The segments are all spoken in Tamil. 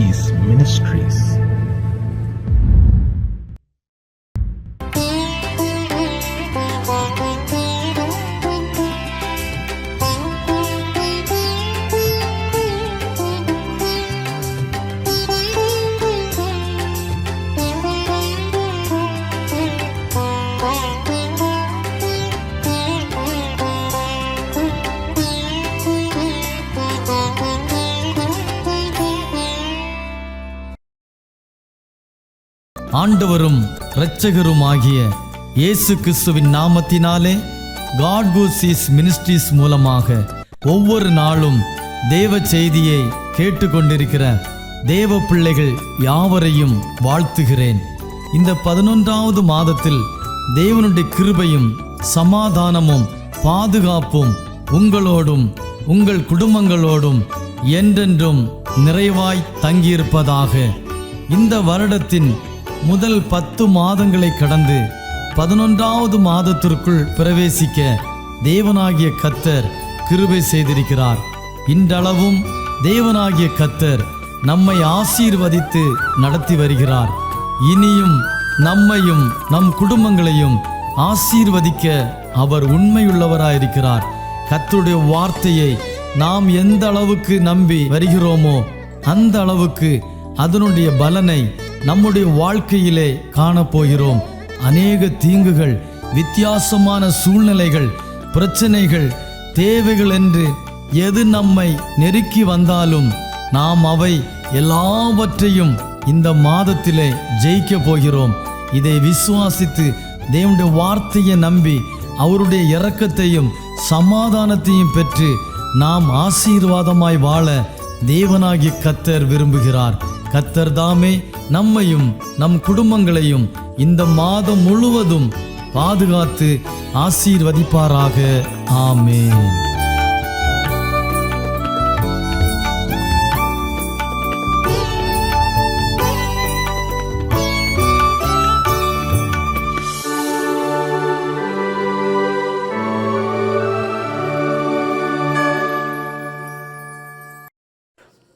Seas Ministries. ஆண்டவரும் இரட்சகருமாகிய இயேசு கிறிஸ்துவின் நாமத்தினாலே காட் கோ சீஸ் மினிஸ்ட்ரீஸ் மூலமாக ஒவ்வொரு நாளும் தேவ செய்தியை கேட்டுக்கொண்டிருக்கிற தேவ பிள்ளைகள் யாவரையும் வாழ்த்துகிறேன். இந்த 11வது மாதத்தில் தேவனுடைய கிருபையும் சமாதானமும் பாதுகாப்பும் உங்களோடும் உங்கள் குடும்பங்களோடும் என்றென்றும் நிறைவாய் தங்கியிருப்பதாக. இந்த வருடத்தின் முதல் 10 மாதங்களை கடந்து 11வது மாதத்திற்குள் பிரவேசிக்க தேவனாகிய கர்த்தர் கிருபை செய்திருக்கிறார். இன்றளவும் தேவனாகிய கர்த்தர் நம்மை ஆசீர்வதித்து நடத்தி வருகிறார். இனியும் நம்மையும் நம் குடும்பங்களையும் ஆசீர்வதிக்க அவர் உண்மையுள்ளவராயிருக்கிறார். கர்த்தருடைய வார்த்தையை நாம் எந்த அளவுக்கு நம்பி வருகிறோமோ அந்த அளவுக்கு அதனுடைய பலனை நம்முடைய வாழ்க்கையிலே காணப்போகிறோம். அநேக தீங்குகள், வித்தியாசமான சூழ்நிலைகள், பிரச்சனைகள், தேவைகள் என்று எது நம்மை நெருக்கி வந்தாலும் நாம் அவை எல்லாவற்றையும் இந்த மாதத்திலே ஜெயிக்க போகிறோம். இதை விசுவாசித்து தேவனுடைய வார்த்தையை நம்பி அவருடைய இரக்கத்தையும் சமாதானத்தையும் பெற்று நாம் ஆசீர்வாதமாய் வாழ தேவனாகிய கர்த்தர் விரும்புகிறார். கர்த்தர் தாமே நம்மையும் நம் குடும்பங்களையும் இந்த மாதம் முழுவதும் பாதுகாத்து ஆசீர்வதிப்பாராக. ஆமென்.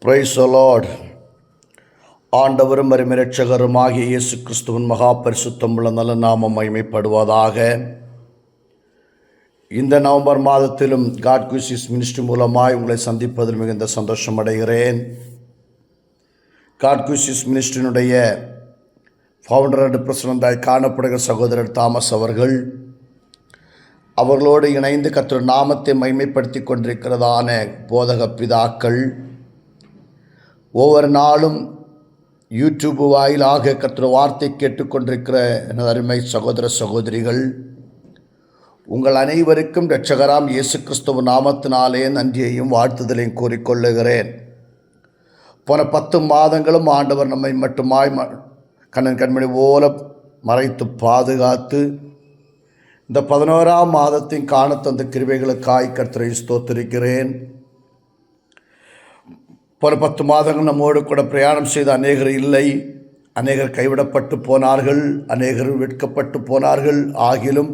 Praise the Lord. ஆண்டவரும் இரட்சகருமாகிய இயேசு கிறிஸ்துவின் மகா பரிசுத்தமுள்ள நல்ல நாமம் மகிமைப்படுவதாக. இந்த நவம்பர் மாதத்திலும் காட் கோ சீஸ் மினிஸ்ட்ரி மூலமாய் உங்களை சந்திப்பதில் மிகுந்த சந்தோஷம் அடைகிறேன். காட் கோ சீஸ் மினிஸ்ட்ரியினுடைய ஃபவுண்டர் அண்ட் பிரசிடண்டாய் காணப்படுகிற சகோதரர் தாமஸ் அவர்களோடு இணைந்து கர்த்தருடைய நாமத்தை மகிமைப்படுத்தி கொண்டிருக்கிறதான போதக பிதாக்கள், ஒவ்வொரு நாளும் யூடியூப் வாயிலாக கர்த்தருடைய வார்த்தை கேட்டுக்கொண்டிருக்கிற எனது அருமை சகோதர சகோதரிகள், உங்கள் அனைவருக்கும் இரட்சகராம் இயேசு கிறிஸ்துவ நாமத்தினாலே நன்றியையும் வாழ்த்துதலையும் கூறிக்கொள்ளுகிறேன். போன 10 மாதங்களும் ஆண்டவர் நம்மை மட்டுமாய் கண்மணி போல மறைத்து பாதுகாத்து இந்த 11ஆம் மாதத்தின் காண தந்த கிருபைகளுக்காய் கர்த்தரை ஸ்தோத்திரிக்கிறேன். போன 10 மாதங்கள் நம்மோடு கூட பிரயாணம் செய்த அநேகர் இல்லை. அநேகர் கைவிடப்பட்டு போனார்கள், அநேகர் வெட்கப்பட்டு போனார்கள். ஆகிலும்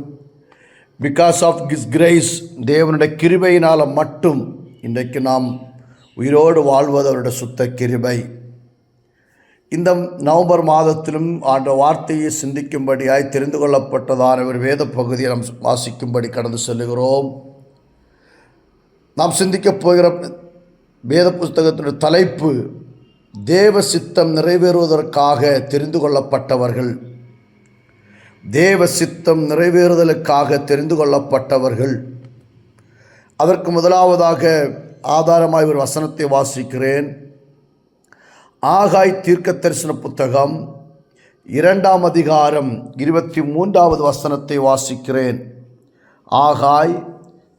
பிகாஸ் ஆஃப் கிஸ் கிரேஸ், தேவனுடைய கிருபையினால் மட்டும் இன்றைக்கு நாம் உயிரோடு வாழ்வது அவருடைய சுத்த கிருபை. இந்த நவம்பர் மாதத்திலும் ஆண்ட வார்த்தையை சிந்திக்கும்படியாய் தெரிந்து கொள்ளப்பட்டதான ஒரு வேத பகுதியை நாம் வாசிக்கும்படி கடந்து செல்லுகிறோம். நாம் சிந்திக்கப் போகிற வேத புஸ்தகத்தினுடைய தலைப்பு தேவ சித்தம் நிறைவேறுவதற்காக தெரிந்து கொள்ளப்பட்டவர்கள். தேவ சித்தம் நிறைவேறுதலுக்காக தெரிந்து கொள்ளப்பட்டவர்கள். அதற்கு முதலாவதாக ஆதாரமாய் ஒரு வசனத்தை வாசிக்கிறேன். ஆகாய் தீர்க்க தரிசன புத்தகம் 2ஆம் அதிகாரம் 23வது வசனத்தை வாசிக்கிறேன். ஆகாய்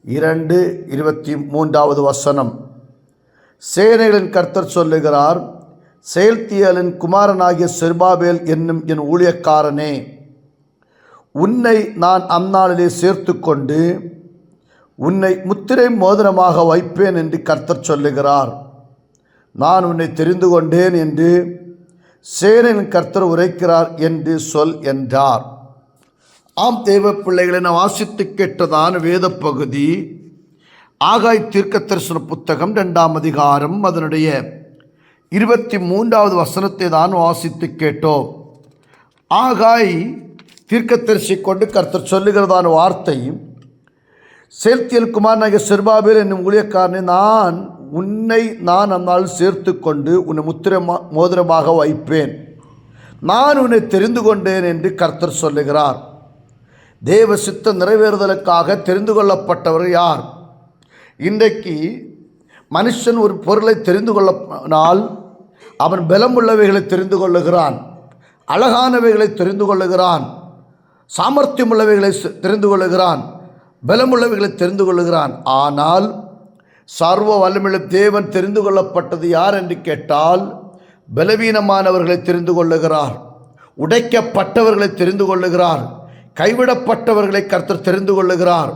2:23வது வசனம். சேனைகளின் கர்த்தர் சொல்லுகிறார், செயல்தியலின் குமாரனாகிய செருபாபேல் என்னும் என் ஊழியக்காரனே, உன்னை நான் அந்நாளிலே சேர்த்து கொண்டு உன்னை முத்திரை மோதிரமாக வைப்பேன் என்று கர்த்தர் சொல்லுகிறார். நான் உன்னை தெரிந்து கொண்டேன் என்று சேனையின் கர்த்தர் உரைக்கிறார் என்று சொல் என்றார். ஆம் தேவ பிள்ளைகளை நான் வாசித்து கேட்டதான வேத பகுதி ஆகாய் தீர்க்க தரிசன புத்தகம் 2ஆம் அதிகாரம் அதனுடைய 23வது வசனத்தை தான் வாசித்து கேட்டோம். ஆகாய் தீர்க்கதரிசி கொண்டு கர்த்தர் சொல்லுகிறதான வார்த்தை, சேல்தியேல் குமாரனாகிய செருபாபேல் என்னும் ஊழியக்காரனை நான் அந்நாள் சேர்த்து கொண்டு உன்னை முத்திரை மோதிரமாக வைப்பேன், நான் உன்னை தெரிந்து கொண்டேன் என்று கர்த்தர் சொல்லுகிறார். தேவ சித்தம் நிறைவேறுதலுக்காக தெரிந்து கொள்ளப்பட்டவர் யார்? இன்றைக்கு மனுஷன் ஒரு பொருளை தெரிந்து கொள்ளனால் அவன் பலமுள்ளவைகளை தெரிந்து கொள்ளுகிறான், அழகானவைகளை தெரிந்து கொள்ளுகிறான், சாமர்த்தியமுள்ளவைகளை தெரிந்து கொள்ளுகிறான், பலமுள்ளவைகளை தெரிந்து கொள்ளுகிறான். ஆனால் சர்வ வல்லமையுள்ள தேவன் தெரிந்து கொள்ளப்பட்டது யார் என்று கேட்டால் பலவீனமானவர்களை தெரிந்து கொள்ளுகிறார், உடைக்கப்பட்டவர்களை தெரிந்து கொள்ளுகிறார், கைவிடப்பட்டவர்களை கர்த்தர் தெரிந்து கொள்ளுகிறார்,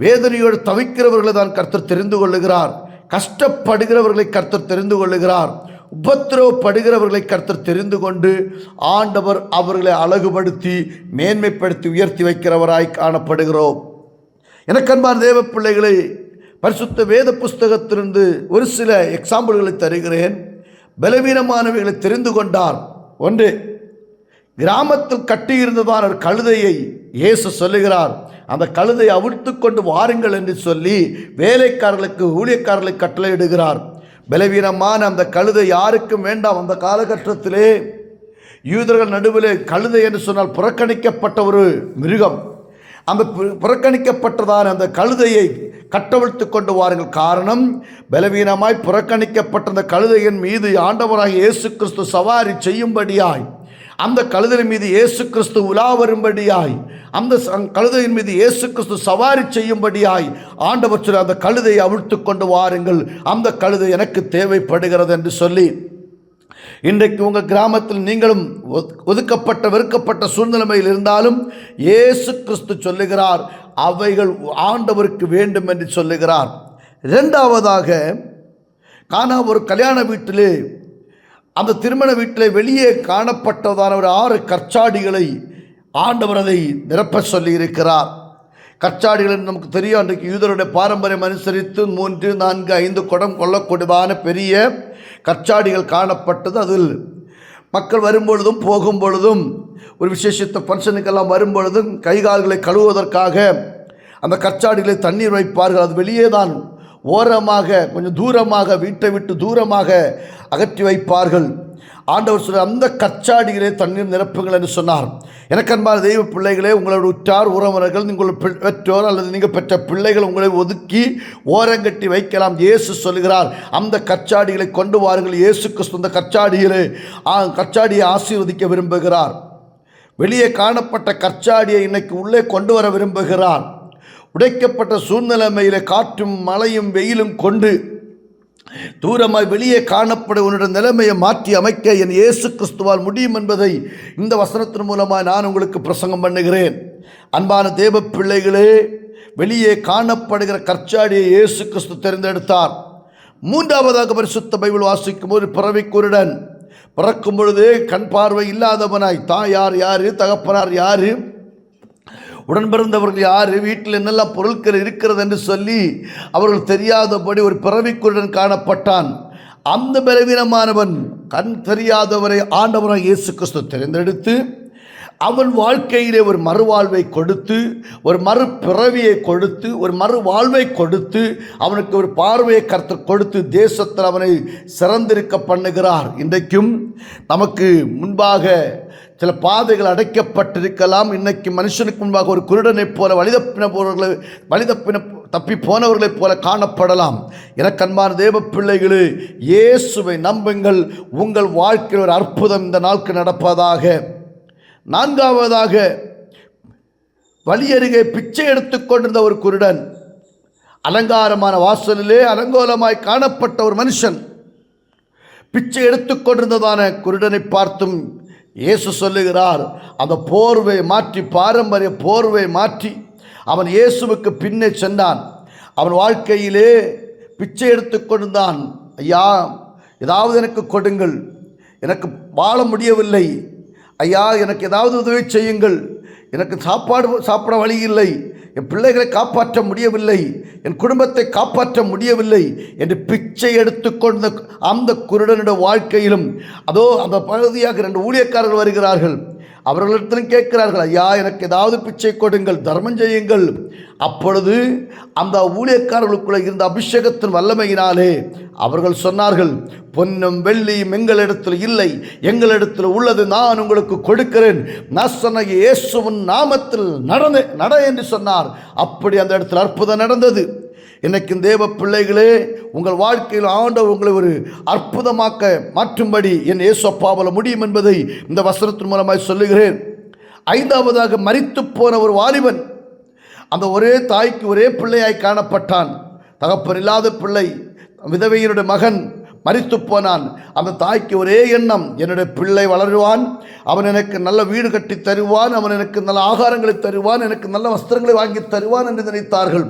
வேதனையோடு தவிக்கிறவர்களை தான் கர்த்தர் தெரிந்து கொள்ளுகிறார், கஷ்டப்படுகிறவர்களை கர்த்தர் தெரிந்து கொள்ளுகிறார், உபத்திரவப்படுகிறவர்களை கர்த்தர் தெரிந்து கொண்டு ஆண்டவர் அவர்களை அழகுபடுத்தி மேன்மைப்படுத்தி உயர்த்தி வைக்கிறவராய் காணப்படுகிறோம். எனக்கன்பான தேவ பிள்ளைகளை, பரிசுத்த வேத புஸ்தகத்திலிருந்து ஒரு சில எக்ஸாம்பிள்களை தருகிறேன். பலவீனமானவைகளை தெரிந்து கொண்டார். ஒன்று, கிராமத்தில் கட்டியிருந்ததான ஒரு கழுதையை இயேசு சொல்லுகிறார், அந்த கழுதை அவிழ்த்து கொண்டு வாருங்கள் என்று சொல்லி வேலைக்காரர்களுக்கு ஊழியக்காரர்களுக்கு கட்டளையிடுகிறார். பலவீனமான அந்த கழுதை யாருக்கும் வேண்டாம். அந்த காலகட்டத்திலே யூதர்கள் நடுவிலே கழுதை என்று சொன்னால் புறக்கணிக்கப்பட்ட ஒரு மிருகம். அந்த புறக்கணிக்கப்பட்டதான அந்த கழுதையை கட்டவிழ்த்து கொண்டு வாருங்கள். காரணம், பலவீனமாய் புறக்கணிக்கப்பட்ட அந்த கழுதையின் மீது ஆண்டவராக இயேசு கிறிஸ்து சவாரி செய்யும்படியாய், அந்த கழுதையின் மீது இயேசு கிறிஸ்து உலா வரும்படியாய், அந்த கழுதையின் மீது இயேசு கிறிஸ்து சவாரி செய்யும்படியாய் ஆண்டவர் சொல்லி அந்த கழுதையை அவிழ்த்து கொண்டு வாருங்கள், அந்த கழுதை எனக்கு தேவைப்படுகிறது என்று சொல்லி. இன்றைக்கு உங்கள் கிராமத்தில் நீங்களும் ஒதுக்கப்பட்ட வெறுக்கப்பட்ட சூழ்நிலைமையில் இருந்தாலும் இயேசு கிறிஸ்து சொல்லுகிறார், அவைகள் ஆண்டவருக்கு வேண்டும் என்று சொல்லுகிறார். இரண்டாவதாக, காணா ஒரு கல்யாண வீட்டிலே, அந்த திருமண வீட்டிலே வெளியே காணப்பட்டதான ஒரு 6 கற்சாடிகளை ஆண்டவர் அதை நிரப்ப சொல்லி இருக்கிறார். கற்சாடிகள் நமக்கு தெரியும். அன்றைக்கு யூதருடைய பாரம்பரியம் அனுசரித்து 3, 4, 5 குடம் கொள்ளக்கூடியதான பெரிய கற்சாடிகள் காணப்பட்டது. அதில் மக்கள் வரும்பொழுதும் போகும் பொழுதும், ஒரு விசேஷித்த ஃபங்க்ஷனுக்கெல்லாம் வரும்பொழுதும் கைகால்களை கழுவுவதற்காக அந்த கற்சாடிகளை தண்ணீர் வைப்பார்கள். அது வெளியே தான் ஓரமாக, கொஞ்சம் தூரமாக, வீட்டை விட்டு தூரமாக அகற்றி வைப்பார்கள். ஆண்டவர் சொல்ல அந்த கற்சாடிகளே தண்ணீர் நிரப்புங்கள் என்று சொன்னார். எனக்கு அன்பான தெய்வ பிள்ளைகளே, உங்களோட உற்றார் உறவினர்கள், உங்கள் பெற்றோர் அல்லது நீங்கள் பெற்ற பிள்ளைகள் உங்களை ஒதுக்கி ஓரங்கட்டி வைக்கலாம். இயேசு சொல்கிறார், அந்த கற்சாடிகளை கொண்டு வாருங்கள். இயேசு கிறிஸ்து அந்த கற்சாடியை ஆசீர்வதிக்க விரும்புகிறார். வெளியே காணப்பட்ட கற்சாடியை இன்னைக்கு உள்ளே கொண்டு வர விரும்புகிறார். உடைக்கப்பட்ட சூழ்நிலைமையிலே காற்றும் மழையும் வெயிலும் கொண்டு தூரமாய் வெளியே காணப்படும் உன்னுடைய நிலைமையை மாற்றி அமைக்க என் இயேசு கிறிஸ்துவால் முடியும் என்பதை இந்த வசனத்தின் மூலமாக நான் உங்களுக்கு பிரசங்கம் பண்ணுகிறேன். அன்பான தேவ பிள்ளைகளே, வெளியே காணப்படுகிற கற்சாடியை இயேசு கிறிஸ்து தேர்ந்தெடுத்தார். மூன்றாவதாக பரிசுத்த பைபிள் வாசிக்கும் ஒரு பிறவி குருடன், பிறக்கும் பொழுதே கண் பார்வை இல்லாதவனாய், தாயார் யாரு, தகப்பனார் யாரு, உடன் பிறந்தவர்கள் யார், வீட்டில் என்னெல்லாம் பொருட்கள் இருக்கிறது என்று சொல்லி அவர்கள் தெரியாதபடி ஒரு பிறவிக்குருடன் காணப்பட்டான். அந்த பலவீனமானவன், கண் தெரியாதவரை ஆண்டவராக இயேசு கிறிஸ்து தேர்ந்தெடுத்து அவன் வாழ்க்கையிலே ஒரு மறுவாழ்வை கொடுத்து, ஒரு மறுபிறவியை கொடுத்து, ஒரு மறுவாழ்வை கொடுத்து, அவனுக்கு ஒரு பார்வையை கர்த்தர் கொடுத்து தேசத்தில் அவனை சிறந்திருக்க பண்ணுகிறார். இன்றைக்கும் நமக்கு முன்பாக சில பாதைகள் அடைக்கப்பட்டிருக்கலாம். இன்னைக்கு மனுஷனுக்கு முன்பாக ஒரு குருடனைப் போல தப்பி போனவர்களைப் போல காணப்படலாம். எனக்கு அன்பான தேவ பிள்ளைகளே, இயேசுவை நம்புங்கள். உங்கள் வாழ்க்கையில் ஒரு அற்புதம் இந்த நாளுக்கு நடப்பதாக. நான்காவதாக, வழியருகே பிச்சை எடுத்துக்கொண்டிருந்த ஒரு குருடன், அலங்காரமான வாசலிலே அலங்கோலமாய் காணப்பட்ட ஒரு மனுஷன், பிச்சை எடுத்துக்கொண்டிருந்ததான குருடனை பார்த்தும் இயேசு சொல்லுகிறார், அந்த போர்வை மாற்றி, பாரம்பரிய போர்வை மாற்றி அவன் இயேசுவுக்கு பின்னே சென்றான். அவன் வாழ்க்கையிலே பிச்சை எடுத்துக்கொண்டிருந்தான். ஐயா, ஏதாவது எனக்கு கொடுங்கள், எனக்கு வாழ முடியவில்லை, ஐயா எனக்கு ஏதாவது உதவி செய்யுங்கள், எனக்கு சாப்பாட வழி இல்லை, என் பிள்ளைகளை காப்பாற்ற முடியவில்லை, என் குடும்பத்தை காப்பாற்ற முடியவில்லை என்று பிச்சை எடுத்துக்கொண்ட அந்த குருடனுடைய வாழ்க்கையிலும் அதோ அந்த பகுதியாக 2 ஊழியக்காரர்கள் வருகிறார்கள். அவர்களிடத்திலும் கேட்கிறார்கள், ஐயா எனக்கு ஏதாவது பிச்சை கொடுங்கள், தர்மம் செய்யுங்கள். அப்பொழுது அந்த ஊழியக்காரர்களுக்குள்ள இருந்த அபிஷேகத்தின் வல்லமையினாலே அவர்கள் சொன்னார்கள், பொன்னும் வெள்ளியும் எங்களிடத்தில் இல்லை, எங்களிடத்தில் உள்ளது நான் உங்களுக்கு கொடுக்கிறேன், நசரேயனாகிய இயேசுவின் நாமத்தில் நட என்று சொன்னார். அப்படி அந்த இடத்தில் அற்புதம் நடந்தது. இன்னைக்கு தேவ பிள்ளைகளே, உங்கள் வாழ்க்கையில் ஆண்டவர் உங்களை ஒரு அற்புதமாக்க மாற்றும்படி என் இயேசு அப்பாவால் முடியும் என்பதை இந்த வசனத்தின் மூலமாய் சொல்லுகிறேன். 5ஆவதாக, மரித்து போன ஒரு வாலிபன் அந்த ஒரே தாய்க்கு ஒரே பிள்ளையாய் காணப்பட்டான். தகப்பன் இல்லாத பிள்ளை, விதவையினுடைய மகன் மரித்து போனான். அந்த தாய்க்கு ஒரே எண்ணம், என்னுடைய பிள்ளை வளருவான், அவன் எனக்கு நல்ல வீடு கட்டி தருவான், அவன் எனக்கு நல்ல ஆகாரங்களை தருவான், எனக்கு நல்ல வஸ்திரங்களை வாங்கி தருவான் என்று நினைத்தார்கள்.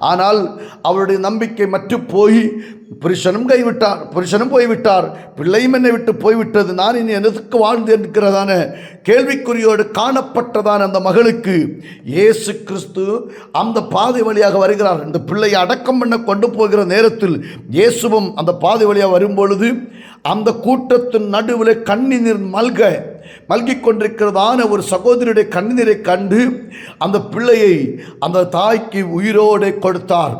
ஆனால் அவருடைய நம்பிக்கை மற்று போய் புருஷனும் போய்விட்டார், பிள்ளையும் என்னை விட்டு போய்விட்டது, நான் இனி எதற்கு வாழ்ந்து இருக்கிறதான கேள்விக்குறியோடு காணப்பட்டதான அந்த மகளுக்கு இயேசு கிறிஸ்து அந்த பாதை வழியாக வருகிறார். இந்த பிள்ளையை அடக்கம் பண்ண கொண்டு போகிற நேரத்தில் இயேசுவும் அந்த பாதை வழியாக வரும்பொழுது அந்த கூட்டத்தின் நடுவில் கண்ணீர் மல்கிக் கொண்டிருக்கிறதான ஒரு சகோதரியுடைய கண்ணீரை கண்டு அந்த பிள்ளையை அந்த தாய்க்கு உயிரோடு கொடுத்தார்.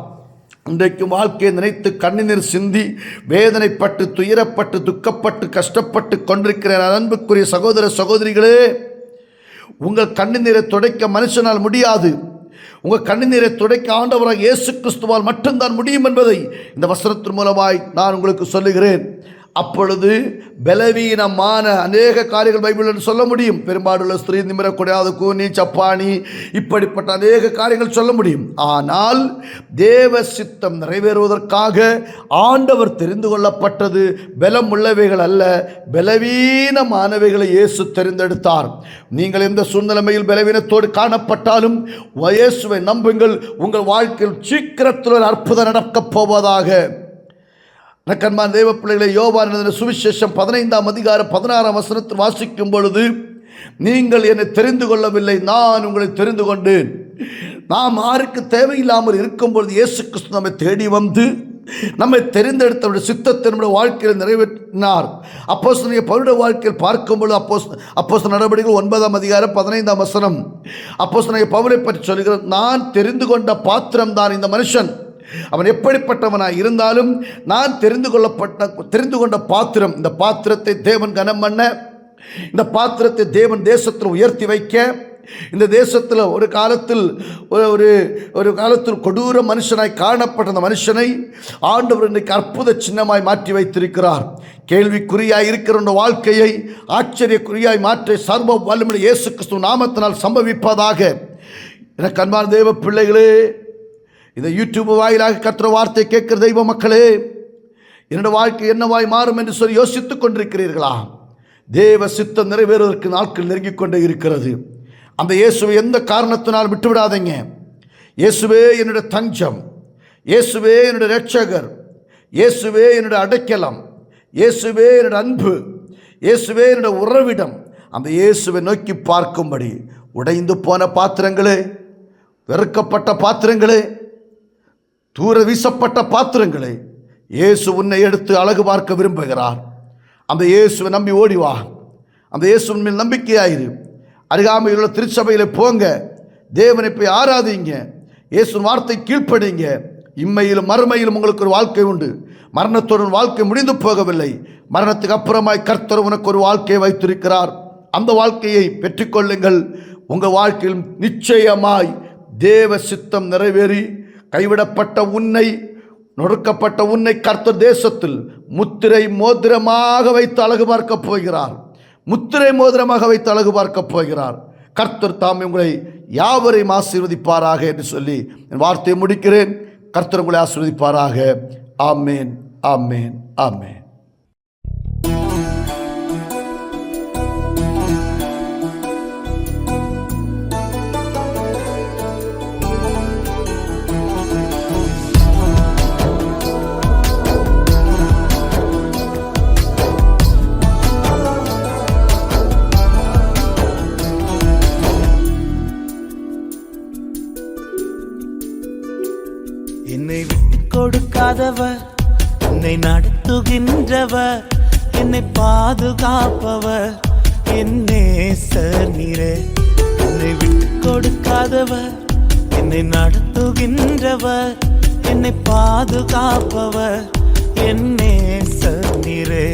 இன்றைக்கு வாழ்க்கையை நினைத்து கண்ணீர் சிந்தி வேதனைப்பட்டு துயரப்பட்டு துக்கப்பட்டு கஷ்டப்பட்டு கொண்டிருக்கிற அன்புக்குரிய சகோதர சகோதரிகளே, உங்கள் கண்ணீரை துடைக்க மனுஷனால் முடியாது. உங்கள் கண்ணீரை துடைக்க ஆண்டவராக இயேசு கிறிஸ்துவால் மட்டும்தான் முடியும் என்பதை இந்த வசனத்தின் மூலமாய் நான் உங்களுக்கு சொல்லுகிறேன். அப்பொழுது பலவீனமான அநேக காரியங்கள் பைபிளில் சொல்ல முடியும். பெரும்பாலுள்ள ஸ்திரீ நிமிரக்கூடாது, கூனி, சப்பானி, இப்படிப்பட்ட அநேக காரியங்கள் சொல்ல முடியும். ஆனால் தேவ சித்தம் நிறைவேறுவதற்காக ஆண்டவர் தெரிந்து கொள்ளப்பட்டது பலம் உள்ளவைகள் அல்ல, பலவீனமானவைகளை இயேசு தெரிந்தெடுத்தார். நீங்கள் எந்த சூழ்நிலைமையில் பலவீனத்தோடு காணப்பட்டாலும் இயேசுவை நம்புங்கள், உங்கள் வாழ்க்கையில் சீக்கிரத்தில் ஒரு அற்புதம் நடக்கப் போவதாக. கண்பான தேவ பிள்ளைகளை, யோவான் எழுதின சுவிசேஷம் 15ஆம் அதிகாரம் 16ஆம் வசனத்தில் வாசிக்கும் பொழுது, நீங்கள் என்னை தெரிந்து கொள்ளவில்லை, நான் உங்களை தெரிந்து கொண்டேன். நாம் யாருக்கு தேவையில்லாமல் இருக்கும்பொழுது இயேசு கிறிஸ்து நம்மை தேடி வந்து நம்மை தெரிந்தெடுத்தவருடைய சித்தத்தை நம்முடைய வாழ்க்கையில் நிறைவேற்றினார். அப்போஸ்தலனாகிய பவுலுடைய வாழ்க்கையில் பார்க்கும்பொழுது அப்போஸ்தலர் நடவடிக்கைகள் 9ஆம் அதிகாரம் 15ஆம் வசனம் அப்போஸ்தலனாகிய பவுலை பற்றி சொல்கிறார், நான் தெரிந்து கொண்ட பாத்திரம் தான் இந்த மனுஷன். அவன் எப்படிப்பட்டவனாய் இருந்தாலும் நான் தெரிந்து கொண்ட பாத்திரம். இந்த பாத்திரத்தை தேவன் கனம் பண்ண, இந்த பாத்திரத்தை தேவன் தேசத்தில் உயர்த்தி வைக்க, இந்த தேசத்தில் ஒரு காலத்தில் கொடூர மனுஷனாய் காணப்பட்ட அந்த மனுஷனை ஆண்டவர் இன்றைக்கு அற்புத சின்னமாய் மாற்றி வைத்திருக்கிறார். கேள்விக்குறியாய் இருக்கிற வாழ்க்கையை ஆச்சரியக்குறியாய் மாற்ற சர்வ வல்லமையுள்ள இயேசு கிறிஸ்து நாமத்தினால் சம்பவிப்பதாக. எனக்கு அன்பான தேவ பிள்ளைகளே, இந்த யூடியூப் வாயிலாக கர்த்தர் வார்த்தை கேட்கிற தெய்வ மக்களே, என்னோட வாழ்க்கை என்னவாய் மாறும் என்று சொல்லி யோசித்துக் கொண்டிருக்கிறீர்களா? தேவ சித்தம் நிறைவேறுவதற்கு நாட்கள் நெருங்கிக் கொண்டே இருக்கிறது. அந்த இயேசுவை எந்த காரணத்தினால் விட்டுவிடாதீங்க. இயேசுவே என்னுடைய தஞ்சம், இயேசுவே என்னுடைய இரட்சகர், இயேசுவே என்னுடைய அடைக்கலம், இயேசுவே என்னுடைய அன்பு, இயேசுவே என்னுடைய உறவிடம். அந்த இயேசுவை நோக்கி பார்க்கும்படி உடைந்து போன பாத்திரங்களே, வெறுக்கப்பட்ட பாத்திரங்களே, தூர வீசப்பட்ட பாத்திரங்களை இயேசு உன்னை எடுத்து அழகு பார்க்க விரும்புகிறார். அந்த இயேசுவை நம்பி ஓடிவா. அந்த இயேசுவின் மேல் நம்பிக்கையாயிரு. அருகாமையில் உள்ள திருச்சபையில் போங்க, தேவனை போய் ஆராதிங்க, இயேசுவின் வார்த்தை கீழ்ப்படிங்க. இம்மையிலும் மறுமையிலும் உங்களுக்கு ஒரு வாழ்க்கை உண்டு. மரணத்துடன் வாழ்க்கை முடிந்து போகவில்லை. மரணத்துக்கு அப்புறமாய் கர்த்தர் உனக்கு ஒரு வாழ்க்கையை வைத்திருக்கிறார். அந்த வாழ்க்கையை பெற்றுக்கொள்ளுங்கள். உங்கள் வாழ்க்கையில் நிச்சயமாய் தேவ சித்தம் நிறைவேறி கைவிடப்பட்ட உன்னை, நொறுக்கப்பட்ட உன்னை கர்த்தர் தேசத்தில் முத்திரை மோதிரமாக வைத்து அழகு பார்க்கப் போகிறார். முத்திரை மோதிரமாக வைத்து அழகு பார்க்கப் போகிறார். கர்த்தர் தாம் உங்களை யாவரையும் ஆசீர்வதிப்பாராக என்று சொல்லி என் வார்த்தையை முடிக்கிறேன். கர்த்தர் உங்களை ஆசீர்வதிப்பாராக. ஆமேன், ஆமேன், ஆமேன். கொடுக்காதவர், என்னை நடத்துகின்றவர், என்னை பாதுகாப்பவர், என் நேசர் நீரே. என்னை விட்டு கொடுக்காதவர், என்னை நடத்துகின்றவர், என்னை பாதுகாப்பவர், என் நேசர் நீரே.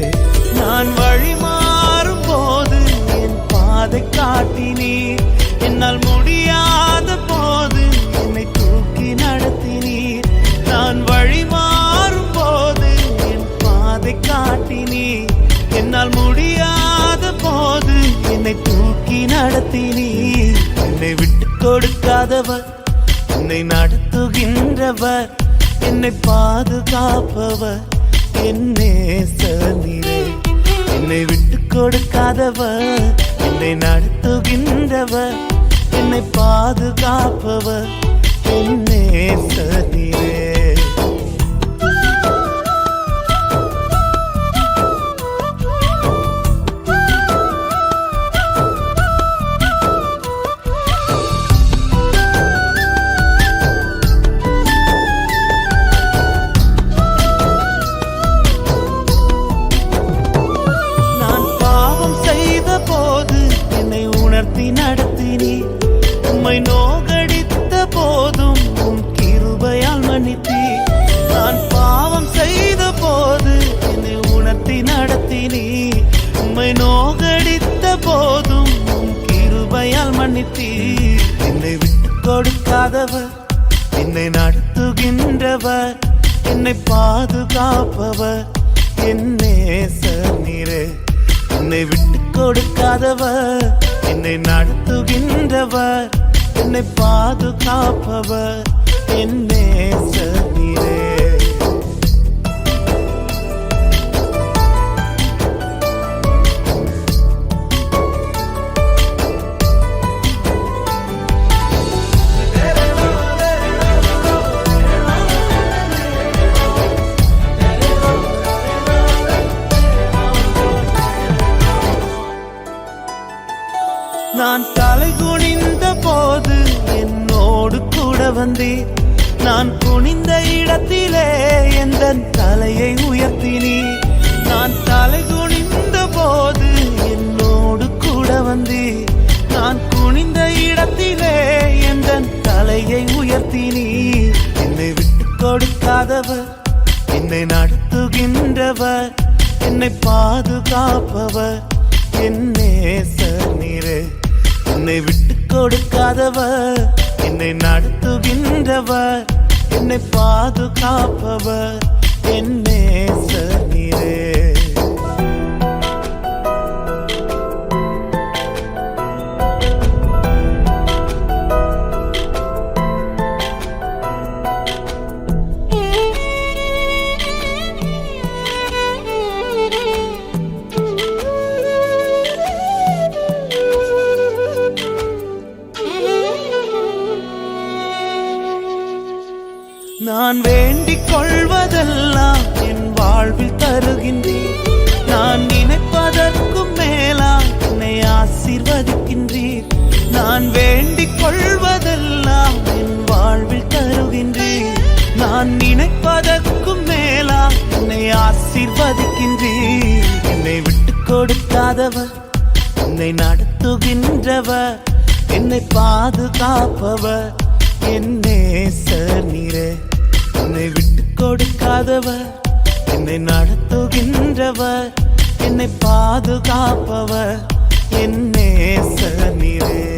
நான் வழி மாறும் போது என் பாதை காட்டினீர், என்னால் முடியாத போது என்னை தூக்கி நடத்தினீர். நான் வழி மாறும் போது என் பாதை காட்டினீர், என்னால் முடியாத போது என்னை தூக்கி நடத்தினீர். என்னை விட்டு கொடுக்காதவர், என்னை நடத்துகின்றவர், என்னை பாதுகாப்பவர், என் நேசர் நீரே. என்னை விட்டு கொடுக்காதவர், என்னை நடத்துகின்றவர், என்னை பாதுகாப்பவர், என் நேசர் நீரே. நடத்தினீர், உம்மை நோகடித்த போதும் உம் கிருபையால் மன்னித்தீர். நான் பாவம் செய்த போது என்னை உணர்த்தி நடத்தினீர், உம்மை நோகடித்த போதும் உம் கிருபையால் மன்னித்தீர். என்னை விட்டு கொடுக்காதவர், என்னை நடத்துகின்றவர், என்னை பாதுகாப்பவர், என் நேசர் நீரே. என்னை விட்டு கொடுக்காதவர், என்னை நடத்துகின்றவர், என்னை பாதுகாப்பவர், என் நேசர் நீரே. நான் தலை குனிந்த போது என்னோடு கூட வந்தீர், நான் குனிந்த இடத்திலே எந்த தலையை உயர்த்தினீர். நான் தலை குனிந்த போது என்னோடு கூட வந்தீர், நான் குனிந்த இடத்திலே எந்த தலையை உயர்த்தினீர். என்னை விட்டு கொடுக்காதவர், என்னை நடத்துகின்றவர், என்னை பாதுகாப்பவர், என் நேசர் நீரே. என்னை விட்டு கொடுக்காதவர், என்னை நடத்துகின்றவர், என்னை பாதுகாப்பவர், என் நேசர் நீரே. நான் வேண்டிக் கொள்வதெல்லாம் என் வாழ்வில் தருகின்றீர், நான் நினைப்பதற்கும் மேலாய் என்னை ஆசீர்வதிக்கின்றீர். நான் வேண்டிக் கொள்வதெல்லாம் என் வாழ்வில் தருகின்றீர், நான் நினைப்பதற்கும் மேலாய் என்னை ஆசீர்வதிக்கின்றீர். என்னை விட்டு கொடுக்காதவர், என்னை நடத்துகின்றவர், என்னை பாதுகாப்பவர், என் நேசர் நீரே. என்னை விட்டு கொடுக்காதவர், என்னை நடத்துகின்றவர், என்னை பாதுகாப்பவர், என் நேசர் நீரே.